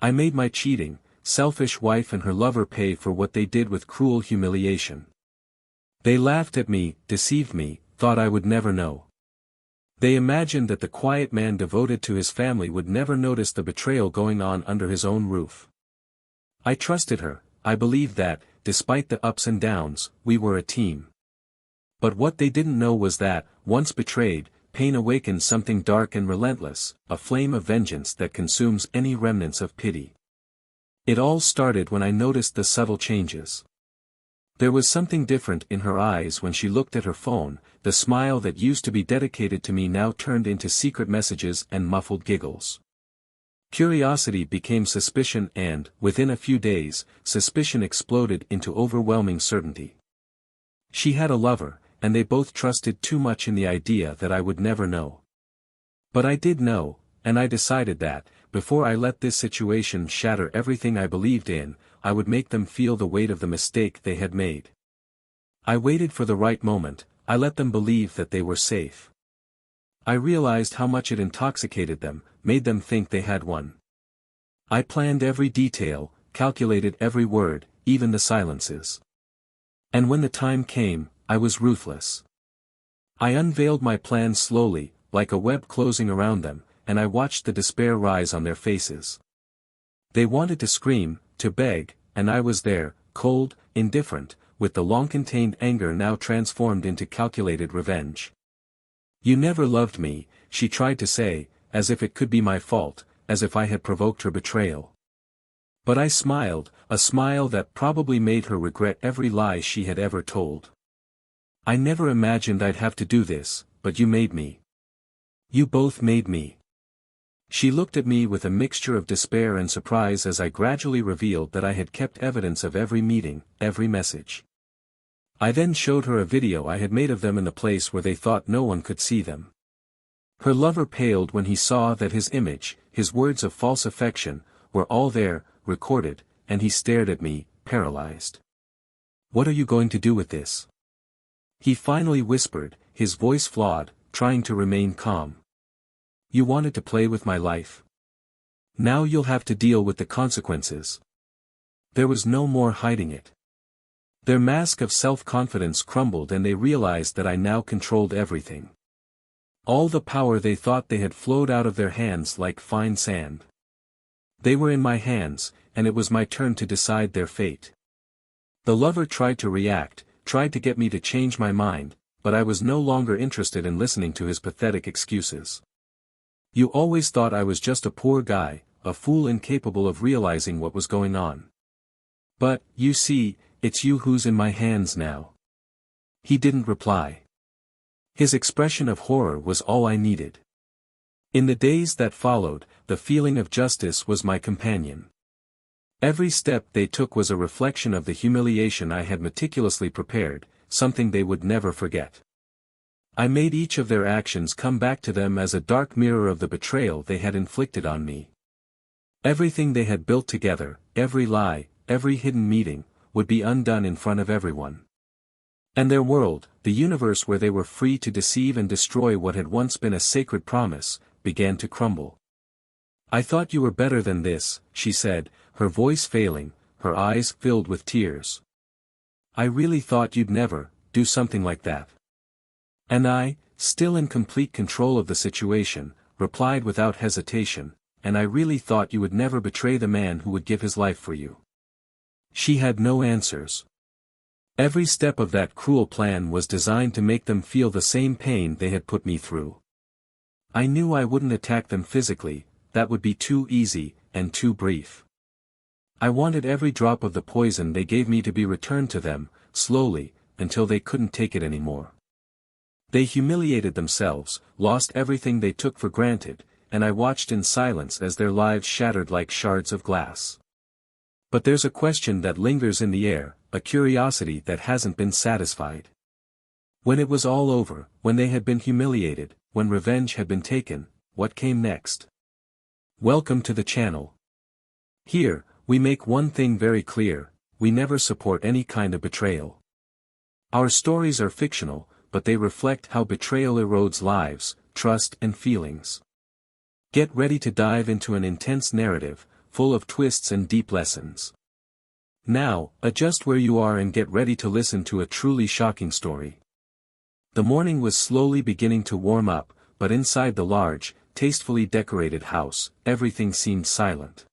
I made my cheating, selfish wife and her lover pay for what they did with cruel humiliation. They laughed at me, deceived me, thought I would never know. They imagined that the quiet man devoted to his family would never notice the betrayal going on under his own roof. I trusted her, I believed that, despite the ups and downs, we were a team. But what they didn't know was that, once betrayed, pain awakens something dark and relentless, a flame of vengeance that consumes any remnants of pity. It all started when I noticed the subtle changes. There was something different in her eyes when she looked at her phone, the smile that used to be dedicated to me now turned into secret messages and muffled giggles. Curiosity became suspicion and, within a few days, suspicion exploded into overwhelming certainty. She had a lover, and they both trusted too much in the idea that I would never know. But I did know, and I decided that, before I let this situation shatter everything I believed in, I would make them feel the weight of the mistake they had made. I waited for the right moment, I let them believe that they were safe. I realized how much it intoxicated them, made them think they had won. I planned every detail, calculated every word, even the silences. And when the time came, I was ruthless. I unveiled my plan slowly, like a web closing around them, and I watched the despair rise on their faces. They wanted to scream, to beg, and I was there, cold, indifferent, with the long-contained anger now transformed into calculated revenge. You never loved me, she tried to say, as if it could be my fault, as if I had provoked her betrayal. But I smiled, a smile that probably made her regret every lie she had ever told. I never imagined I'd have to do this, but you made me. You both made me. She looked at me with a mixture of despair and surprise as I gradually revealed that I had kept evidence of every meeting, every message. I then showed her a video I had made of them in the place where they thought no one could see them. Her lover paled when he saw that his image, his words of false affection, were all there, recorded, and he stared at me, paralyzed. "What are you going to do with this?" He finally whispered, his voice flawed, trying to remain calm. "You wanted to play with my life. Now you'll have to deal with the consequences." There was no more hiding it. Their mask of self-confidence crumbled and they realized that I now controlled everything. All the power they thought they had flowed out of their hands like fine sand. They were in my hands, and it was my turn to decide their fate. The lover tried to react, tried to get me to change my mind, but I was no longer interested in listening to his pathetic excuses. "You always thought I was just a poor guy, a fool incapable of realizing what was going on. But, you see, it's you who's in my hands now." He didn't reply. His expression of horror was all I needed. In the days that followed, the feeling of justice was my companion. Every step they took was a reflection of the humiliation I had meticulously prepared, something they would never forget. I made each of their actions come back to them as a dark mirror of the betrayal they had inflicted on me. Everything they had built together, every lie, every hidden meeting, would be undone in front of everyone. And their world, the universe where they were free to deceive and destroy what had once been a sacred promise, began to crumble. "I thought you were better than this," she said, her voice failing, her eyes filled with tears. "I really thought you'd never do something like that." And I, still in complete control of the situation, replied without hesitation, "And I really thought you would never betray the man who would give his life for you." She had no answers. Every step of that cruel plan was designed to make them feel the same pain they had put me through. I knew I wouldn't attack them physically, that would be too easy, and too brief. I wanted every drop of the poison they gave me to be returned to them, slowly, until they couldn't take it anymore. They humiliated themselves, lost everything they took for granted, and I watched in silence as their lives shattered like shards of glass. But there's a question that lingers in the air, a curiosity that hasn't been satisfied. When it was all over, when they had been humiliated, when revenge had been taken, what came next? Welcome to the channel. Here, we make one thing very clear: we never support any kind of betrayal. Our stories are fictional, but they reflect how betrayal erodes lives, trust and feelings. Get ready to dive into an intense narrative, full of twists and deep lessons. Now, adjust where you are and get ready to listen to a truly shocking story. The morning was slowly beginning to warm up, but inside the large, tastefully decorated house, everything seemed silent.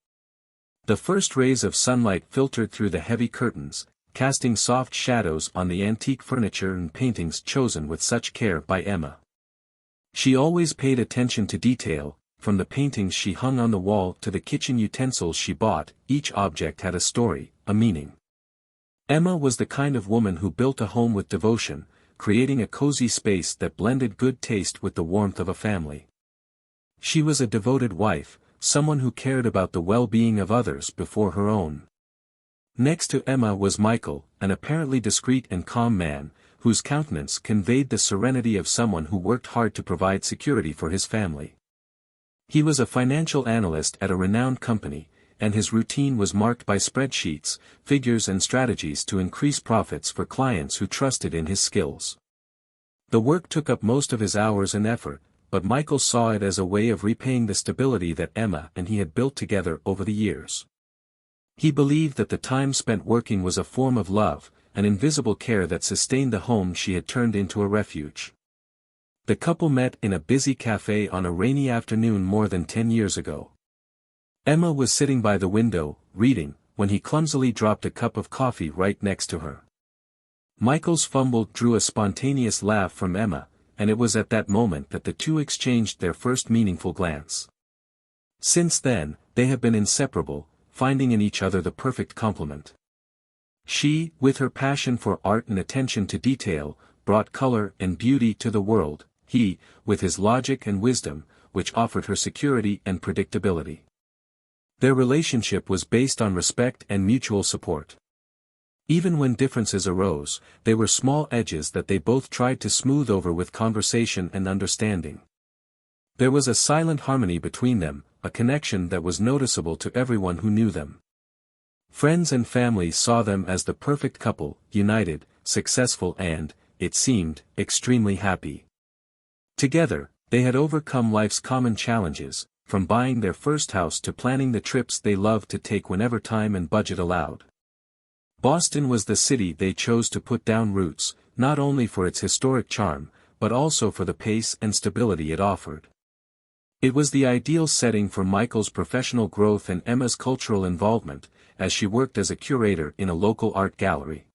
The first rays of sunlight filtered through the heavy curtains, casting soft shadows on the antique furniture and paintings chosen with such care by Emma. She always paid attention to detail, from the paintings she hung on the wall to the kitchen utensils she bought. Each object had a story, a meaning. Emma was the kind of woman who built a home with devotion, creating a cozy space that blended good taste with the warmth of a family. She was a devoted wife, someone who cared about the well-being of others before her own. Next to Emma was Michael, an apparently discreet and calm man, whose countenance conveyed the serenity of someone who worked hard to provide security for his family. He was a financial analyst at a renowned company, and his routine was marked by spreadsheets, figures and strategies to increase profits for clients who trusted in his skills. The work took up most of his hours and effort, but Michael saw it as a way of repaying the stability that Emma and he had built together over the years. He believed that the time spent working was a form of love, an invisible care that sustained the home she had turned into a refuge. The couple met in a busy cafe on a rainy afternoon more than 10 years ago. Emma was sitting by the window, reading, when he clumsily dropped a cup of coffee right next to her. Michael's fumble drew a spontaneous laugh from Emma, and it was at that moment that the two exchanged their first meaningful glance. Since then, they have been inseparable, finding in each other the perfect complement. She, with her passion for art and attention to detail, brought color and beauty to the world. He, with his logic and wisdom, which offered her security and predictability. Their relationship was based on respect and mutual support. Even when differences arose, they were small edges that they both tried to smooth over with conversation and understanding. There was a silent harmony between them, a connection that was noticeable to everyone who knew them. Friends and family saw them as the perfect couple, united, successful and, it seemed, extremely happy. Together, they had overcome life's common challenges, from buying their first house to planning the trips they loved to take whenever time and budget allowed. Boston was the city they chose to put down roots, not only for its historic charm, but also for the pace and stability it offered. It was the ideal setting for Michael's professional growth and Emma's cultural involvement, as she worked as a curator in a local art gallery.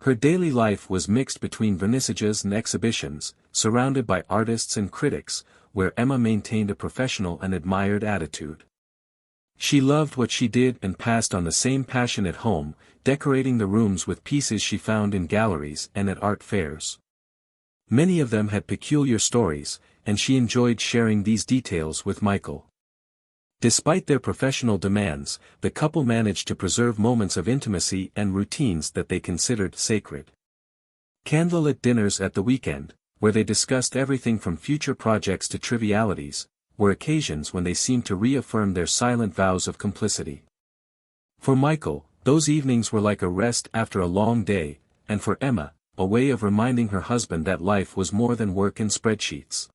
Her daily life was mixed between vernissages and exhibitions, surrounded by artists and critics, where Emma maintained a professional and admired attitude. She loved what she did and passed on the same passion at home, decorating the rooms with pieces she found in galleries and at art fairs. Many of them had peculiar stories, and she enjoyed sharing these details with Michael. Despite their professional demands, the couple managed to preserve moments of intimacy and routines that they considered sacred. Candlelit dinners at the weekend, where they discussed everything from future projects to trivialities, were occasions when they seemed to reaffirm their silent vows of complicity. For Michael, those evenings were like a rest after a long day, and for Emma, a way of reminding her husband that life was more than work and spreadsheets.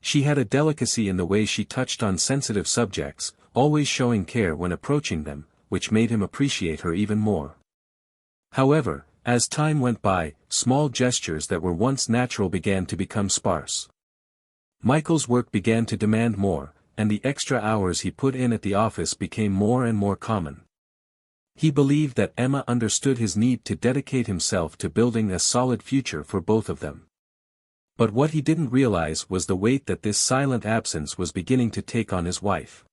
She had a delicacy in the way she touched on sensitive subjects, always showing care when approaching them, which made him appreciate her even more. However, as time went by, small gestures that were once natural began to become sparse. Michael's work began to demand more, and the extra hours he put in at the office became more and more common. He believed that Emma understood his need to dedicate himself to building a solid future for both of them. But what he didn't realize was the weight that this silent absence was beginning to take on his wife.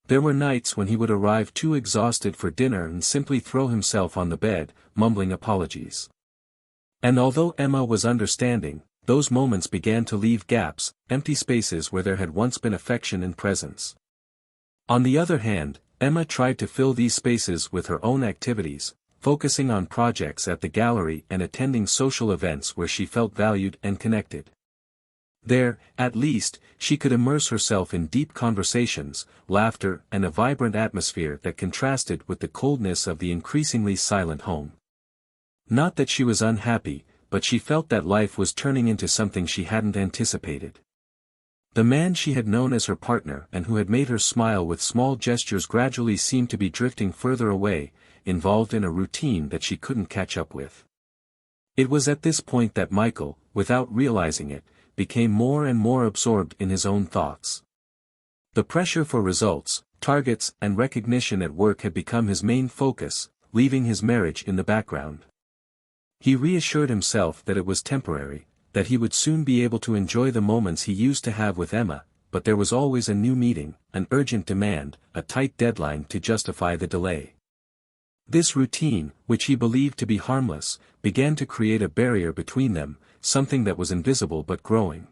There were nights when he would arrive too exhausted for dinner and simply throw himself on the bed, mumbling apologies. And although Emma was understanding, those moments began to leave gaps, empty spaces where there had once been affection and presence. On the other hand, Emma tried to fill these spaces with her own activities, focusing on projects at the gallery and attending social events where she felt valued and connected. There, at least, she could immerse herself in deep conversations, laughter and a vibrant atmosphere that contrasted with the coldness of the increasingly silent home. Not that she was unhappy, but she felt that life was turning into something she hadn't anticipated. The man she had known as her partner and who had made her smile with small gestures gradually seemed to be drifting further away, involved in a routine that she couldn't catch up with. It was at this point that Michael, without realizing it, became more and more absorbed in his own thoughts. The pressure for results, targets, and recognition at work had become his main focus, leaving his marriage in the background. He reassured himself that it was temporary, that he would soon be able to enjoy the moments he used to have with Emma, but there was always a new meeting, an urgent demand, a tight deadline to justify the delay. This routine, which he believed to be harmless, began to create a barrier between them, something that was invisible but growing.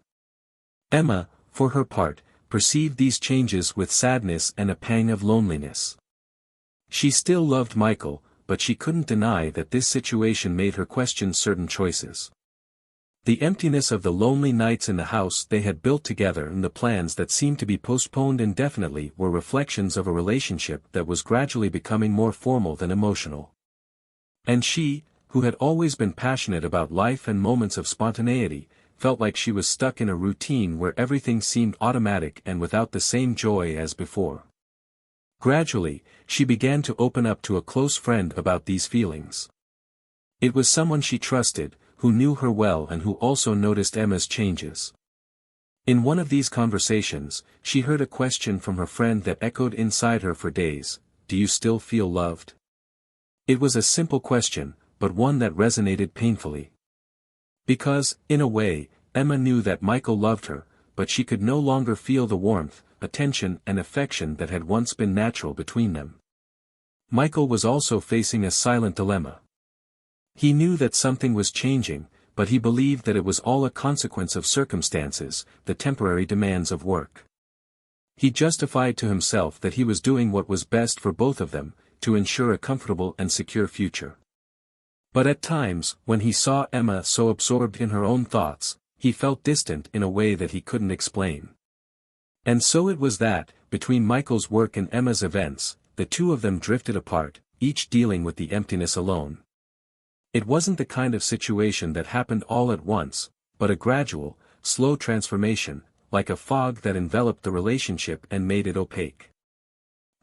Emma, for her part, perceived these changes with sadness and a pang of loneliness. She still loved Michael, but she couldn't deny that this situation made her question certain choices. The emptiness of the lonely nights in the house they had built together and the plans that seemed to be postponed indefinitely were reflections of a relationship that was gradually becoming more formal than emotional. And she, who had always been passionate about life and moments of spontaneity, felt like she was stuck in a routine where everything seemed automatic and without the same joy as before. Gradually, she began to open up to a close friend about these feelings. It was someone she trusted, who knew her well and who also noticed Emma's changes. In one of these conversations, she heard a question from her friend that echoed inside her for days: "Do you still feel loved?" It was a simple question, but one that resonated painfully. Because, in a way, Emma knew that Michael loved her, but she could no longer feel the warmth, attention and affection that had once been natural between them. Michael was also facing a silent dilemma. He knew that something was changing, but he believed that it was all a consequence of circumstances, the temporary demands of work. He justified to himself that he was doing what was best for both of them, to ensure a comfortable and secure future. But at times, when he saw Emma so absorbed in her own thoughts, he felt distant in a way that he couldn't explain. And so it was that, between Michael's work and Emma's events, the two of them drifted apart, each dealing with the emptiness alone. It wasn't the kind of situation that happened all at once, but a gradual, slow transformation, like a fog that enveloped the relationship and made it opaque.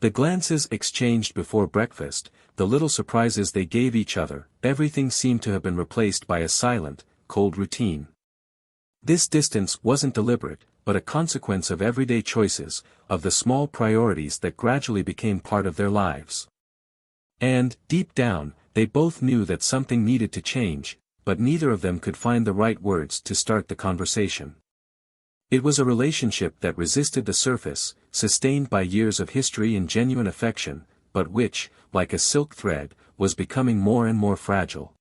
The glances exchanged before breakfast, the little surprises they gave each other, everything seemed to have been replaced by a silent, cold routine. This distance wasn't deliberate, but a consequence of everyday choices, of the small priorities that gradually became part of their lives. And, deep down, they both knew that something needed to change, but neither of them could find the right words to start the conversation. It was a relationship that resisted the surface, sustained by years of history and genuine affection, but which, like a silk thread, was becoming more and more fragile.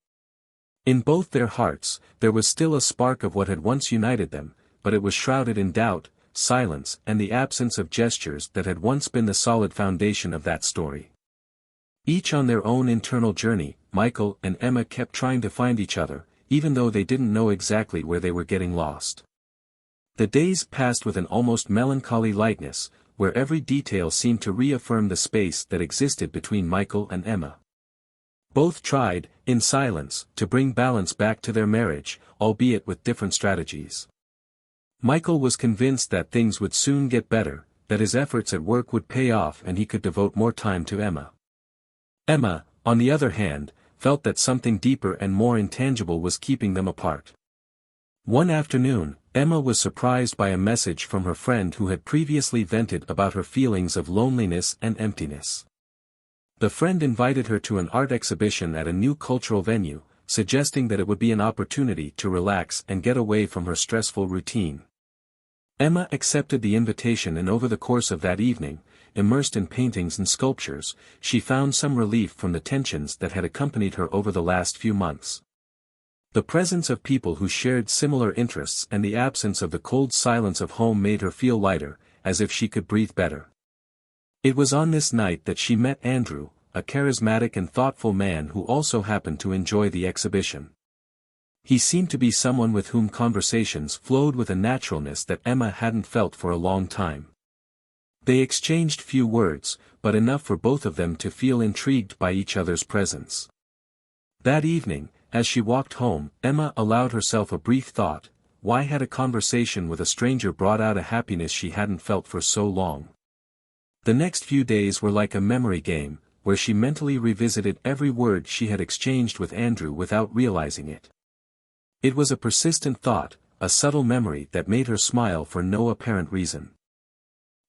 In both their hearts, there was still a spark of what had once united them, but it was shrouded in doubt, silence, and the absence of gestures that had once been the solid foundation of that story. Each on their own internal journey, Michael and Emma kept trying to find each other, even though they didn't know exactly where they were getting lost. The days passed with an almost melancholy lightness, where every detail seemed to reaffirm the space that existed between Michael and Emma. Both tried, in silence, to bring balance back to their marriage, albeit with different strategies. Michael was convinced that things would soon get better, that his efforts at work would pay off and he could devote more time to Emma. Emma, on the other hand, felt that something deeper and more intangible was keeping them apart. One afternoon, Emma was surprised by a message from her friend who had previously vented about her feelings of loneliness and emptiness. The friend invited her to an art exhibition at a new cultural venue, suggesting that it would be an opportunity to relax and get away from her stressful routine. Emma accepted the invitation, and over the course of that evening, immersed in paintings and sculptures, she found some relief from the tensions that had accompanied her over the last few months. The presence of people who shared similar interests and the absence of the cold silence of home made her feel lighter, as if she could breathe better. It was on this night that she met Andrew, a charismatic and thoughtful man who also happened to enjoy the exhibition. He seemed to be someone with whom conversations flowed with a naturalness that Emma hadn't felt for a long time. They exchanged few words, but enough for both of them to feel intrigued by each other's presence. That evening, as she walked home, Emma allowed herself a brief thought: why had a conversation with a stranger brought out a happiness she hadn't felt for so long? The next few days were like a memory game, where she mentally revisited every word she had exchanged with Andrew without realizing it. It was a persistent thought, a subtle memory that made her smile for no apparent reason.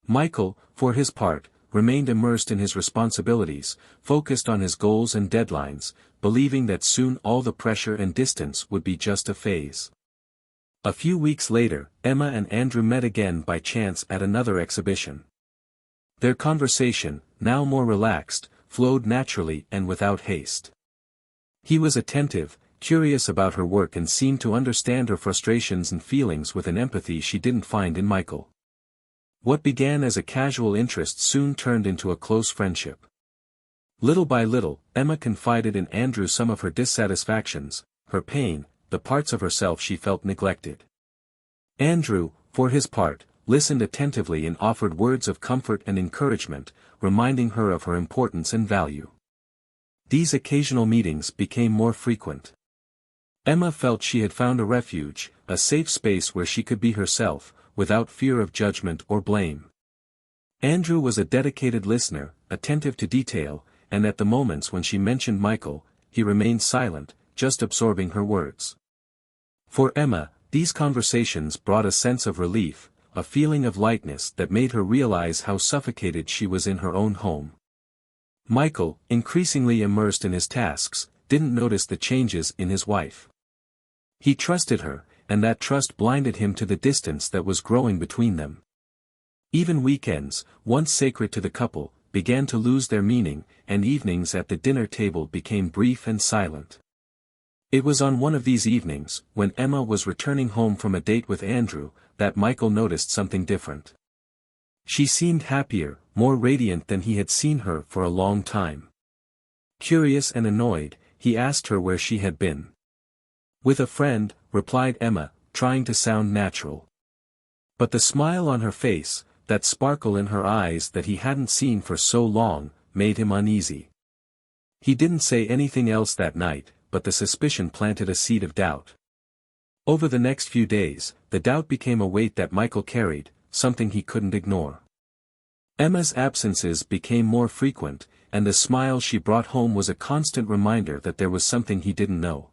Michael, for his part, remained immersed in his responsibilities, focused on his goals and deadlines, believing that soon all the pressure and distance would be just a phase. A few weeks later, Emma and Andrew met again by chance at another exhibition. Their conversation, now more relaxed, flowed naturally and without haste. He was attentive, curious about her work and seemed to understand her frustrations and feelings with an empathy she didn't find in Michael. What began as a casual interest soon turned into a close friendship. Little by little, Emma confided in Andrew some of her dissatisfactions, her pain, the parts of herself she felt neglected. Andrew, for his part, listened attentively and offered words of comfort and encouragement, reminding her of her importance and value. These occasional meetings became more frequent. Emma felt she had found a refuge, a safe space where she could be herself, without fear of judgment or blame. Andrew was a dedicated listener, attentive to detail, and at the moments when she mentioned Michael, he remained silent, just absorbing her words. For Emma, these conversations brought a sense of relief, a feeling of lightness that made her realize how suffocated she was in her own home. Michael, increasingly immersed in his tasks, didn't notice the changes in his wife. He trusted her, and that trust blinded him to the distance that was growing between them. Even weekends, once sacred to the couple, began to lose their meaning, and evenings at the dinner table became brief and silent. It was on one of these evenings, when Emma was returning home from a date with Andrew, that Michael noticed something different. She seemed happier, more radiant than he had seen her for a long time. Curious and annoyed, he asked her where she had been. "With a friend," replied Emma, trying to sound natural. But the smile on her face, that sparkle in her eyes that he hadn't seen for so long, made him uneasy. He didn't say anything else that night, but the suspicion planted a seed of doubt. Over the next few days, the doubt became a weight that Michael carried, something he couldn't ignore. Emma's absences became more frequent, and the smile she brought home was a constant reminder that there was something he didn't know.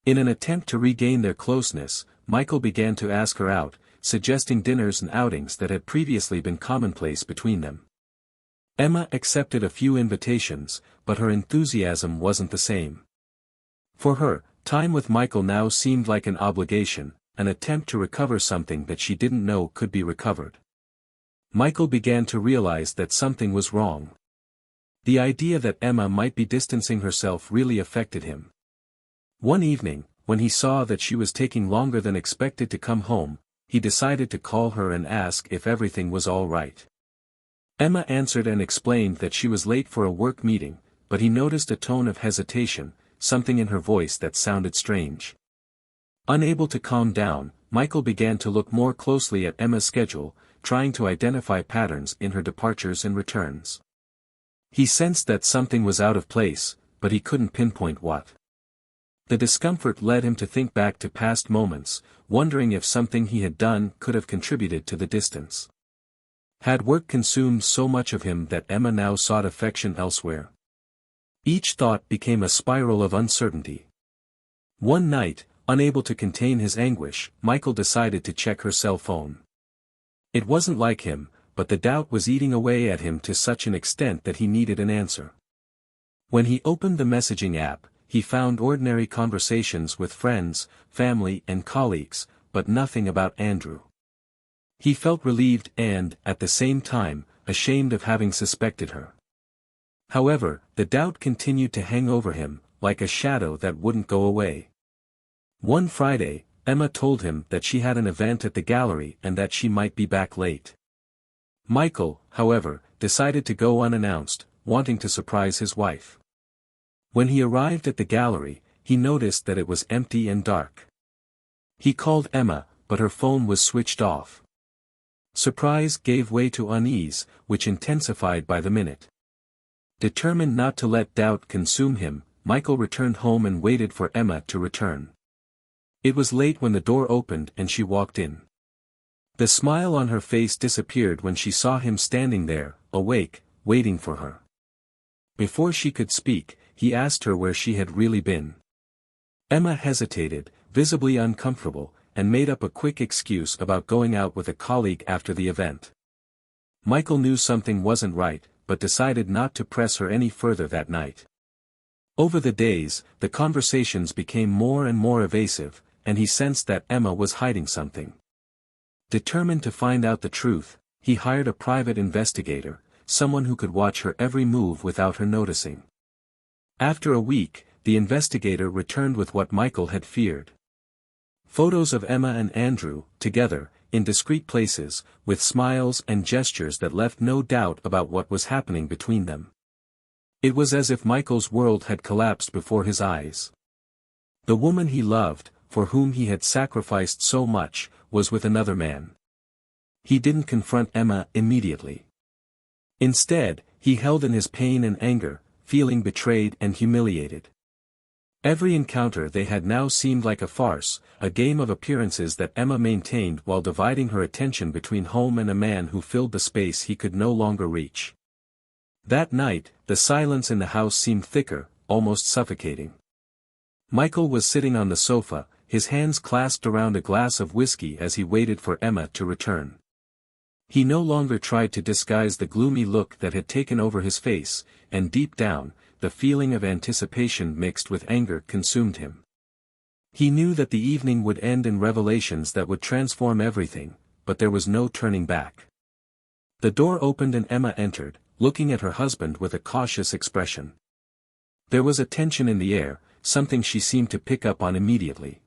In an attempt to regain their closeness, Michael began to ask her out, suggesting dinners and outings that had previously been commonplace between them. Emma accepted a few invitations, but her enthusiasm wasn't the same. For her, time with Michael now seemed like an obligation, an attempt to recover something that she didn't know could be recovered. Michael began to realize that something was wrong. The idea that Emma might be distancing herself really affected him. One evening, when he saw that she was taking longer than expected to come home, he decided to call her and ask if everything was all right. Emma answered and explained that she was late for a work meeting, but he noticed a tone of hesitation, something in her voice that sounded strange. Unable to calm down, Michael began to look more closely at Emma's schedule, trying to identify patterns in her departures and returns. He sensed that something was out of place, but he couldn't pinpoint what. The discomfort led him to think back to past moments, wondering if something he had done could have contributed to the distance. Had work consumed so much of him that Emma now sought affection elsewhere? Each thought became a spiral of uncertainty. One night, unable to contain his anguish, Michael decided to check her cell phone. It wasn't like him, but the doubt was eating away at him to such an extent that he needed an answer. When he opened the messaging app, he found ordinary conversations with friends, family and colleagues, but nothing about Andrew. He felt relieved and, at the same time, ashamed of having suspected her. However, the doubt continued to hang over him, like a shadow that wouldn't go away. One Friday, Emma told him that she had an event at the gallery and that she might be back late. Michael, however, decided to go unannounced, wanting to surprise his wife. When he arrived at the gallery, he noticed that it was empty and dark. He called Emma, but her phone was switched off. Surprise gave way to unease, which intensified by the minute. Determined not to let doubt consume him, Michael returned home and waited for Emma to return. It was late when the door opened and she walked in. The smile on her face disappeared when she saw him standing there, awake, waiting for her. Before she could speak, he asked her where she had really been. Emma hesitated, visibly uncomfortable, and made up a quick excuse about going out with a colleague after the event. Michael knew something wasn't right, but decided not to press her any further that night. Over the days, the conversations became more and more evasive, and he sensed that Emma was hiding something. Determined to find out the truth, he hired a private investigator, someone who could watch her every move without her noticing. After a week, the investigator returned with what Michael had feared. Photos of Emma and Andrew, together, in discreet places, with smiles and gestures that left no doubt about what was happening between them. It was as if Michael's world had collapsed before his eyes. The woman he loved, for whom he had sacrificed so much, was with another man. He didn't confront Emma immediately. Instead, he held in his pain and anger, feeling betrayed and humiliated. Every encounter they had now seemed like a farce, a game of appearances that Emma maintained while dividing her attention between home and a man who filled the space he could no longer reach. That night, the silence in the house seemed thicker, almost suffocating. Michael was sitting on the sofa, his hands clasped around a glass of whiskey as he waited for Emma to return. He no longer tried to disguise the gloomy look that had taken over his face, and deep down, the feeling of anticipation mixed with anger consumed him. He knew that the evening would end in revelations that would transform everything, but there was no turning back. The door opened and Emma entered, looking at her husband with a cautious expression. There was a tension in the air, something she seemed to pick up on immediately.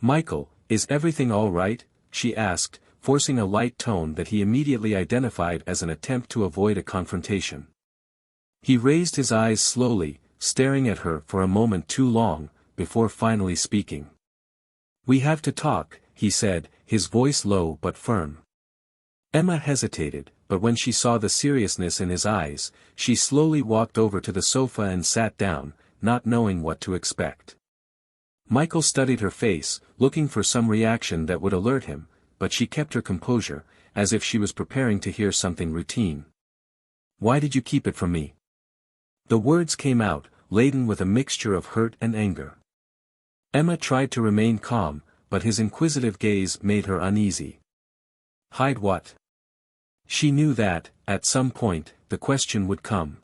"Michael, is everything all right?" she asked, forcing a light tone that he immediately identified as an attempt to avoid a confrontation. He raised his eyes slowly, staring at her for a moment too long, before finally speaking. "We have to talk," he said, his voice low but firm. Emma hesitated, but when she saw the seriousness in his eyes, she slowly walked over to the sofa and sat down, not knowing what to expect. Michael studied her face, looking for some reaction that would alert him, but she kept her composure, as if she was preparing to hear something routine. "Why did you keep it from me?" The words came out, laden with a mixture of hurt and anger. Emma tried to remain calm, but his inquisitive gaze made her uneasy. Hide what? She knew that, at some point, the question would come.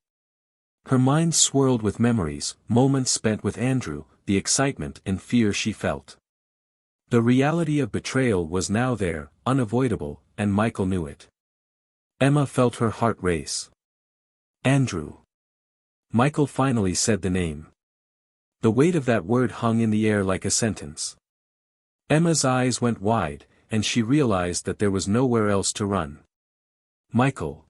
Her mind swirled with memories, moments spent with Andrew, the excitement and fear she felt. The reality of betrayal was now there, unavoidable, and Michael knew it. Emma felt her heart race. Andrew. Michael finally said the name. The weight of that word hung in the air like a sentence. Emma's eyes went wide, and she realized that there was nowhere else to run. "Michael.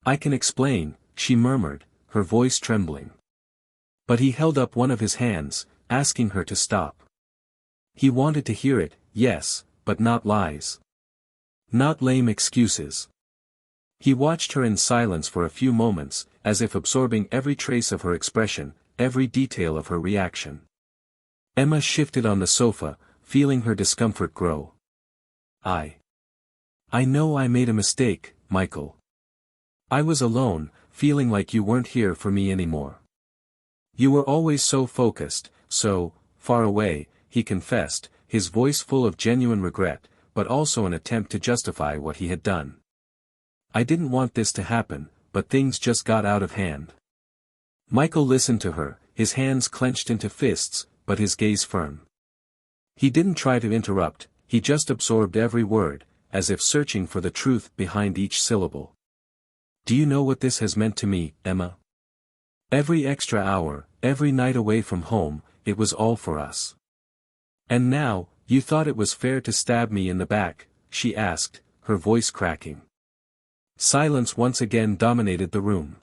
I can explain," she murmured, her voice trembling. But he held up one of his hands, asking her to stop. He wanted to hear it, yes, but not lies. Not lame excuses. He watched her in silence for a few moments, as if absorbing every trace of her expression, every detail of her reaction. Emma shifted on the sofa, feeling her discomfort grow. I know I made a mistake, Michael. I was alone, feeling like you weren't here for me anymore. You were always so focused, so far away, he confessed, his voice full of genuine regret, but also an attempt to justify what he had done. I didn't want this to happen, but things just got out of hand. Michael listened to her, his hands clenched into fists, but his gaze firm. He didn't try to interrupt, he just absorbed every word, as if searching for the truth behind each syllable. Do you know what this has meant to me, Emma? Every extra hour, every night away from home, it was all for us. And now, you thought it was fair to stab me in the back, she asked, her voice cracking. Silence once again dominated the room.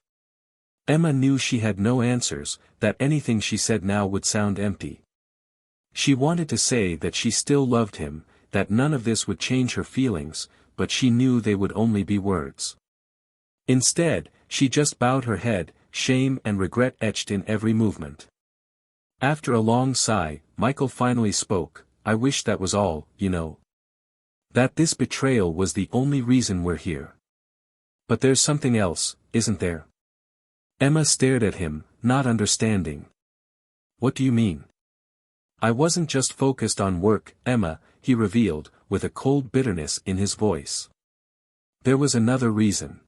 Emma knew she had no answers, that anything she said now would sound empty. She wanted to say that she still loved him, that none of this would change her feelings, but she knew they would only be words. Instead, she just bowed her head, shame and regret etched in every movement. After a long sigh, Michael finally spoke, "I wish that was all, you know. That this betrayal was the only reason we're here. But there's something else, isn't there?" Emma stared at him, not understanding. "What do you mean?" "I wasn't just focused on work, Emma," he revealed, with a cold bitterness in his voice. "There was another reason.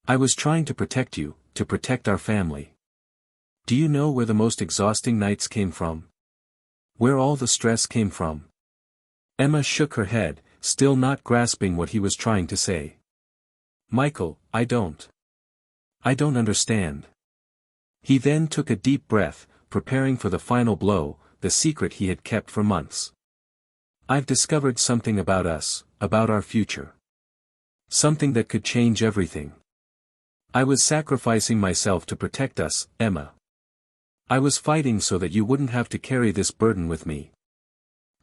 I was trying to protect you, to protect our family. Do you know where the most exhausting nights came from? Where all the stress came from?" Emma shook her head, still not grasping what he was trying to say. "Michael, I don't understand." He then took a deep breath, preparing for the final blow, the secret he had kept for months. "I've discovered something about us, about our future. Something that could change everything. I was sacrificing myself to protect us, Emma. I was fighting so that you wouldn't have to carry this burden with me."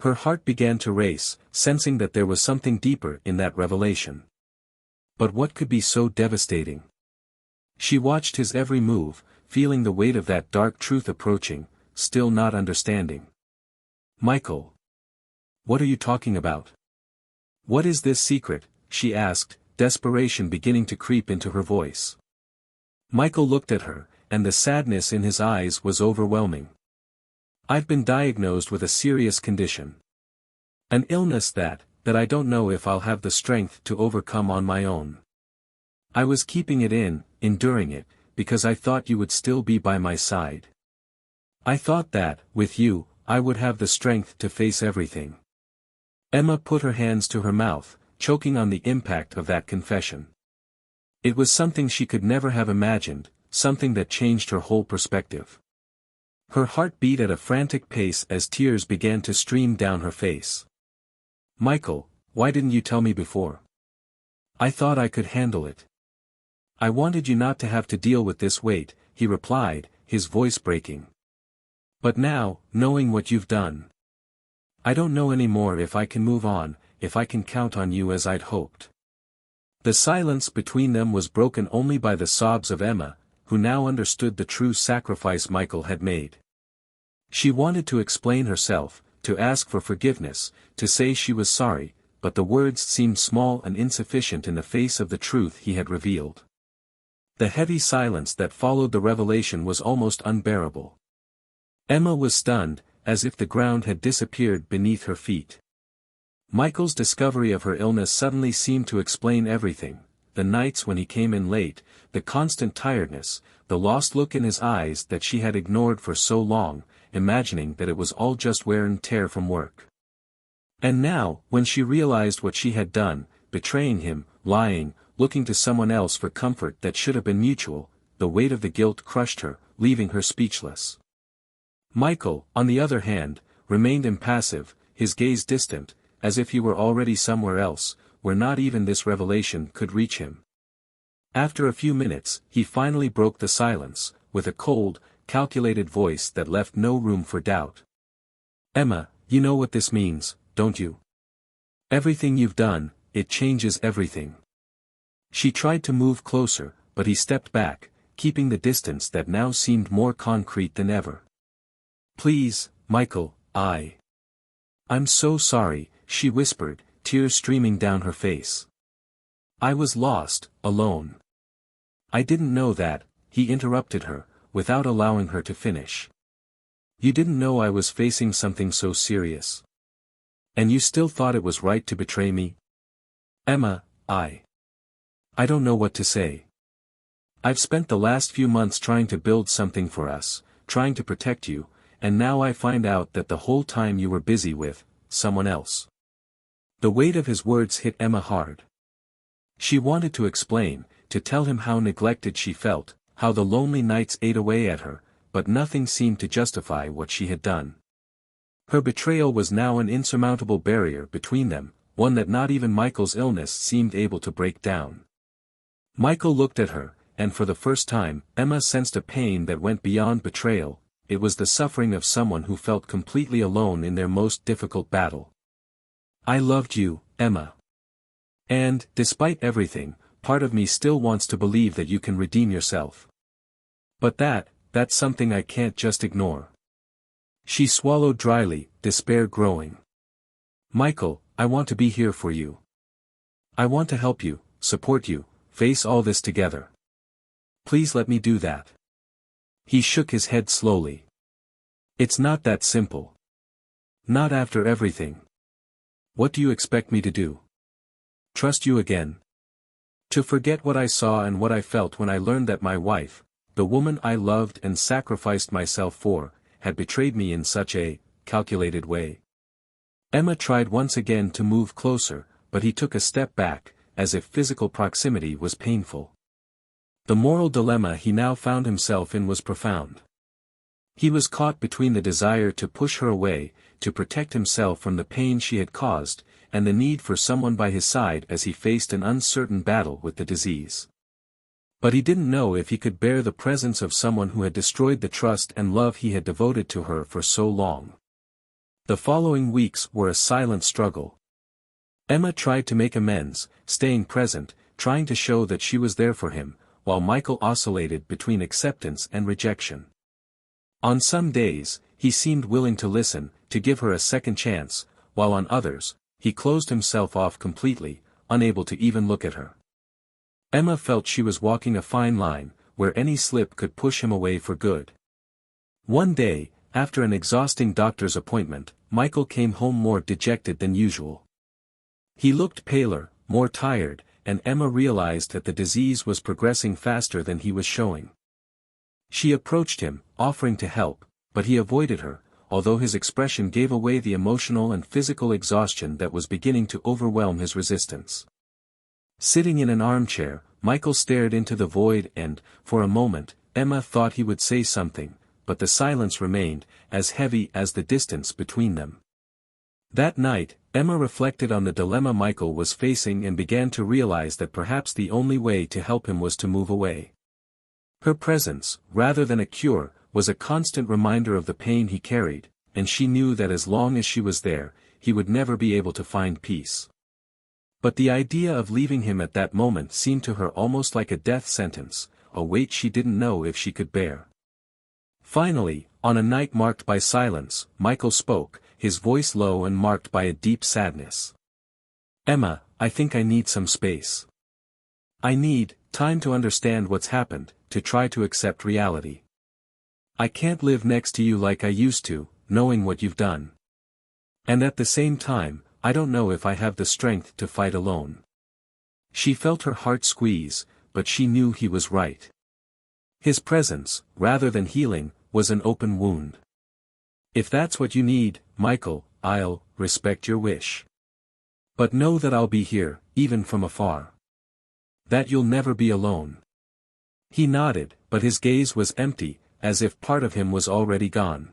Her heart began to race, sensing that there was something deeper in that revelation. But what could be so devastating? She watched his every move, feeling the weight of that dark truth approaching, still not understanding. "Michael. What are you talking about? What is this secret?" she asked, desperation beginning to creep into her voice. Michael looked at her, and the sadness in his eyes was overwhelming. "I've been diagnosed with a serious condition. An illness that I don't know if I'll have the strength to overcome on my own. I was keeping it in, enduring it, because I thought you would still be by my side. I thought that, with you, I would have the strength to face everything." Emma put her hands to her mouth, choking on the impact of that confession. It was something she could never have imagined, something that changed her whole perspective. Her heart beat at a frantic pace as tears began to stream down her face. "Michael, why didn't you tell me before? I thought I could handle it." "I wanted you not to have to deal with this weight," he replied, his voice breaking. "But now, knowing what you've done, I don't know anymore if I can move on, if I can count on you as I'd hoped." The silence between them was broken only by the sobs of Emma, who now understood the true sacrifice Michael had made. She wanted to explain herself, to ask for forgiveness, to say she was sorry, but the words seemed small and insufficient in the face of the truth he had revealed. The heavy silence that followed the revelation was almost unbearable. Emma was stunned, as if the ground had disappeared beneath her feet. Michael's discovery of her illness suddenly seemed to explain everything: the nights when he came in late, the constant tiredness, the lost look in his eyes that she had ignored for so long, imagining that it was all just wear and tear from work. And now, when she realized what she had done, betraying him, lying, looking to someone else for comfort that should have been mutual, the weight of the guilt crushed her, leaving her speechless. Michael, on the other hand, remained impassive, his gaze distant, as if he were already somewhere else, where not even this revelation could reach him. After a few minutes, he finally broke the silence, with a cold, calculated voice that left no room for doubt. "Emma, you know what this means, don't you? Everything you've done, it changes everything." She tried to move closer, but he stepped back, keeping the distance that now seemed more concrete than ever. "Please, Michael, I'm so sorry," she whispered, tears streaming down her face. "I was lost, alone. I didn't know that," he interrupted her, without allowing her to finish. "You didn't know I was facing something so serious. And you still thought it was right to betray me? Emma, I don't know what to say. I've spent the last few months trying to build something for us, trying to protect you, and now I find out that the whole time you were busy with someone else." The weight of his words hit Emma hard. She wanted to explain, to tell him how neglected she felt, how the lonely nights ate away at her, but nothing seemed to justify what she had done. Her betrayal was now an insurmountable barrier between them, one that not even Michael's illness seemed able to break down. Michael looked at her, and for the first time, Emma sensed a pain that went beyond betrayal. It was the suffering of someone who felt completely alone in their most difficult battle. "I loved you, Emma. And, despite everything, part of me still wants to believe that you can redeem yourself. But that's something I can't just ignore. She swallowed dryly, despair growing. Michael, I want to be here for you. I want to help you, support you, face all this together. Please let me do that. He shook his head slowly. It's not that simple. Not after everything. What do you expect me to do? Trust you again? To forget what I saw and what I felt when I learned that my wife, the woman I loved and sacrificed myself for, had betrayed me in such a calculated way. Emma tried once again to move closer, but he took a step back, as if physical proximity was painful. The moral dilemma he now found himself in was profound. He was caught between the desire to push her away, to protect himself from the pain she had caused, and the need for someone by his side as he faced an uncertain battle with the disease. But he didn't know if he could bear the presence of someone who had destroyed the trust and love he had devoted to her for so long. The following weeks were a silent struggle. Emma tried to make amends, staying present, trying to show that she was there for him, while Michael oscillated between acceptance and rejection. On some days, he seemed willing to listen, to give her a second chance, while on others, he closed himself off completely, unable to even look at her. Emma felt she was walking a fine line, where any slip could push him away for good. One day, after an exhausting doctor's appointment, Michael came home more dejected than usual. He looked paler, more tired, and Emma realized that the disease was progressing faster than he was showing. She approached him, offering to help, but he avoided her, although his expression gave away the emotional and physical exhaustion that was beginning to overwhelm his resistance. Sitting in an armchair, Michael stared into the void and, for a moment, Emma thought he would say something, but the silence remained, as heavy as the distance between them. That night, Emma reflected on the dilemma Michael was facing and began to realize that perhaps the only way to help him was to move away. Her presence, rather than a cure, was a constant reminder of the pain he carried, and she knew that as long as she was there, he would never be able to find peace. But the idea of leaving him at that moment seemed to her almost like a death sentence, a weight she didn't know if she could bear. Finally, on a night marked by silence, Michael spoke, his voice low and marked by a deep sadness. Emma, I think I need some space. I need time to understand what's happened, to try to accept reality. I can't live next to you like I used to, knowing what you've done. And at the same time, I don't know if I have the strength to fight alone. She felt her heart squeeze, but she knew he was right. His presence, rather than healing, was an open wound. If that's what you need, Michael, I'll respect your wish. But know that I'll be here, even from afar. That you'll never be alone. He nodded, but his gaze was empty, as if part of him was already gone.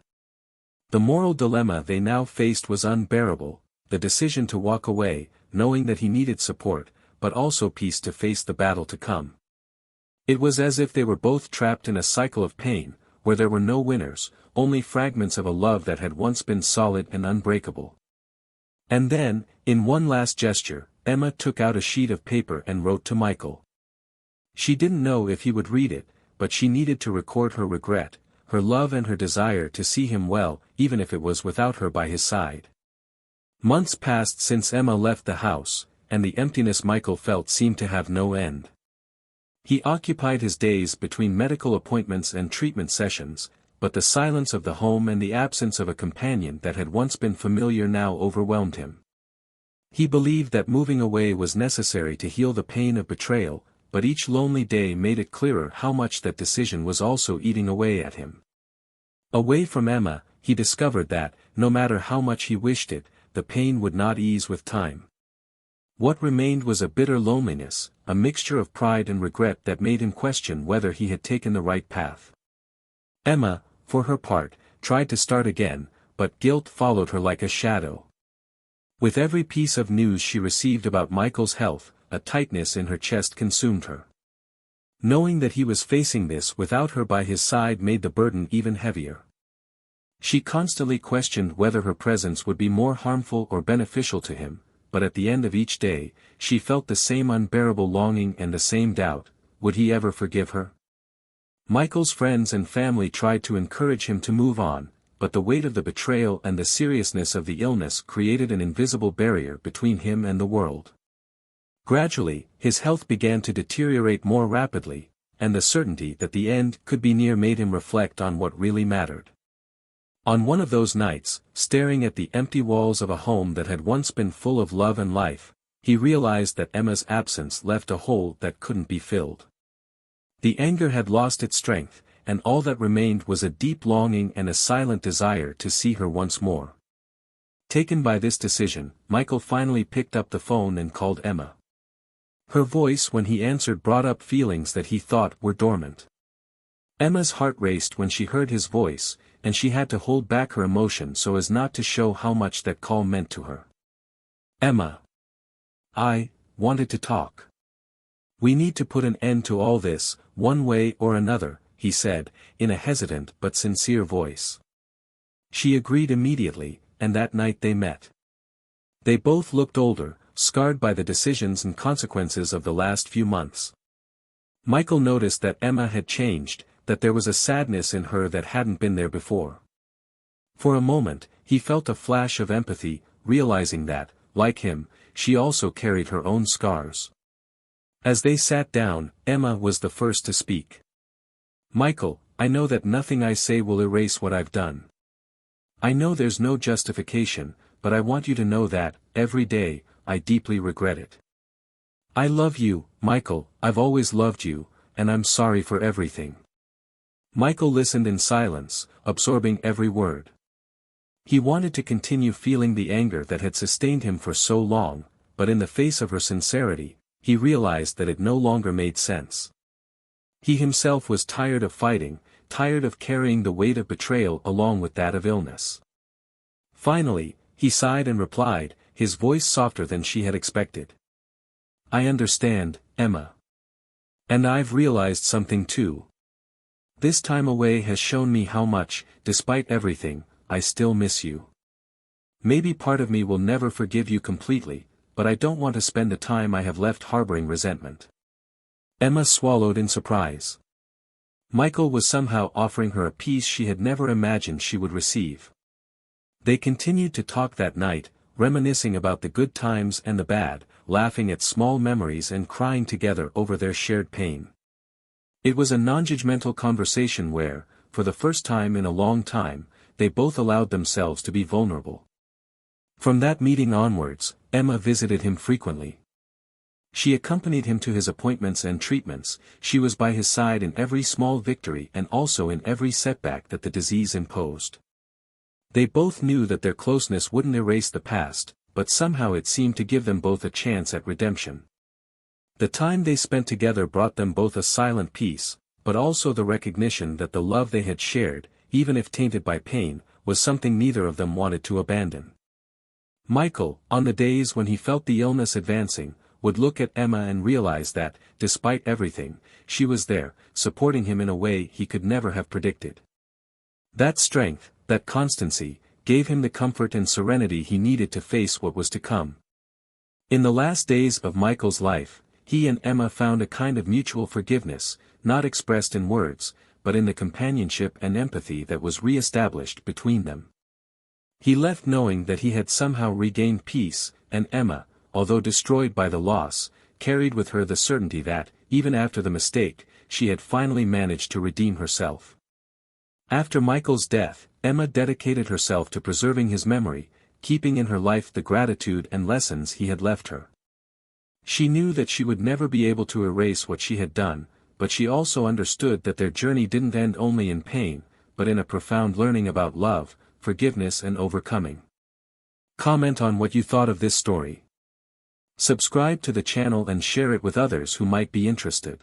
The moral dilemma they now faced was unbearable, the decision to walk away, knowing that he needed support, but also peace to face the battle to come. It was as if they were both trapped in a cycle of pain, where there were no winners, only fragments of a love that had once been solid and unbreakable. And then, in one last gesture, Emma took out a sheet of paper and wrote to Michael. She didn't know if he would read it, but she needed to record her regret, her love and her desire to see him well, even if it was without her by his side. Months passed since Emma left the house, and the emptiness Michael felt seemed to have no end. He occupied his days between medical appointments and treatment sessions, but the silence of the home and the absence of a companion that had once been familiar now overwhelmed him. He believed that moving away was necessary to heal the pain of betrayal, but each lonely day made it clearer how much that decision was also eating away at him. Away from Emma, he discovered that, no matter how much he wished it, the pain would not ease with time. What remained was a bitter loneliness, a mixture of pride and regret that made him question whether he had taken the right path. Emma, for her part, tried to start again, but guilt followed her like a shadow. With every piece of news she received about Michael's health, a tightness in her chest consumed her. Knowing that he was facing this without her by his side made the burden even heavier. She constantly questioned whether her presence would be more harmful or beneficial to him, but at the end of each day, she felt the same unbearable longing and the same doubt, would he ever forgive her? Michael's friends and family tried to encourage him to move on, but the weight of the betrayal and the seriousness of the illness created an invisible barrier between him and the world. Gradually, his health began to deteriorate more rapidly, and the certainty that the end could be near made him reflect on what really mattered. On one of those nights, staring at the empty walls of a home that had once been full of love and life, he realized that Emma's absence left a hole that couldn't be filled. The anger had lost its strength, and all that remained was a deep longing and a silent desire to see her once more. Taken by this decision, Michael finally picked up the phone and called Emma. Her voice when he answered brought up feelings that he thought were dormant. Emma's heart raced when she heard his voice, and she had to hold back her emotion so as not to show how much that call meant to her. "Emma. I wanted to talk. We need to put an end to all this, one way or another," he said, in a hesitant but sincere voice. She agreed immediately, and that night they met. They both looked older, scarred by the decisions and consequences of the last few months. Michael noticed that Emma had changed, that there was a sadness in her that hadn't been there before. For a moment, he felt a flash of empathy, realizing that, like him, she also carried her own scars. As they sat down, Emma was the first to speak. "Michael, I know that nothing I say will erase what I've done. I know there's no justification, but I want you to know that, every day, I deeply regret it. I love you, Michael, I've always loved you, and I'm sorry for everything." Michael listened in silence, absorbing every word. He wanted to continue feeling the anger that had sustained him for so long, but in the face of her sincerity, he realized that it no longer made sense. He himself was tired of fighting, tired of carrying the weight of betrayal along with that of illness. Finally, he sighed and replied, his voice softer than she had expected. "I understand, Emma. And I've realized something too. This time away has shown me how much, despite everything, I still miss you. Maybe part of me will never forgive you completely, but I don't want to spend the time I have left harboring resentment." Emma swallowed in surprise. Michael was somehow offering her a peace she had never imagined she would receive. They continued to talk that night, reminiscing about the good times and the bad, laughing at small memories and crying together over their shared pain. It was a non-judgmental conversation where, for the first time in a long time, they both allowed themselves to be vulnerable. From that meeting onwards, Emma visited him frequently. She accompanied him to his appointments and treatments, she was by his side in every small victory and also in every setback that the disease imposed. They both knew that their closeness wouldn't erase the past, but somehow it seemed to give them both a chance at redemption. The time they spent together brought them both a silent peace, but also the recognition that the love they had shared, even if tainted by pain, was something neither of them wanted to abandon. Michael, on the days when he felt the illness advancing, would look at Emma and realize that, despite everything, she was there, supporting him in a way he could never have predicted. That strength, that constancy, gave him the comfort and serenity he needed to face what was to come. In the last days of Michael's life, he and Emma found a kind of mutual forgiveness, not expressed in words, but in the companionship and empathy that was re-established between them. He left knowing that he had somehow regained peace, and Emma, although destroyed by the loss, carried with her the certainty that, even after the mistake, she had finally managed to redeem herself. After Michael's death, Emma dedicated herself to preserving his memory, keeping in her life the gratitude and lessons he had left her. She knew that she would never be able to erase what she had done, but she also understood that their journey didn't end only in pain, but in a profound learning about love, forgiveness and overcoming. Comment on what you thought of this story. Subscribe to the channel and share it with others who might be interested.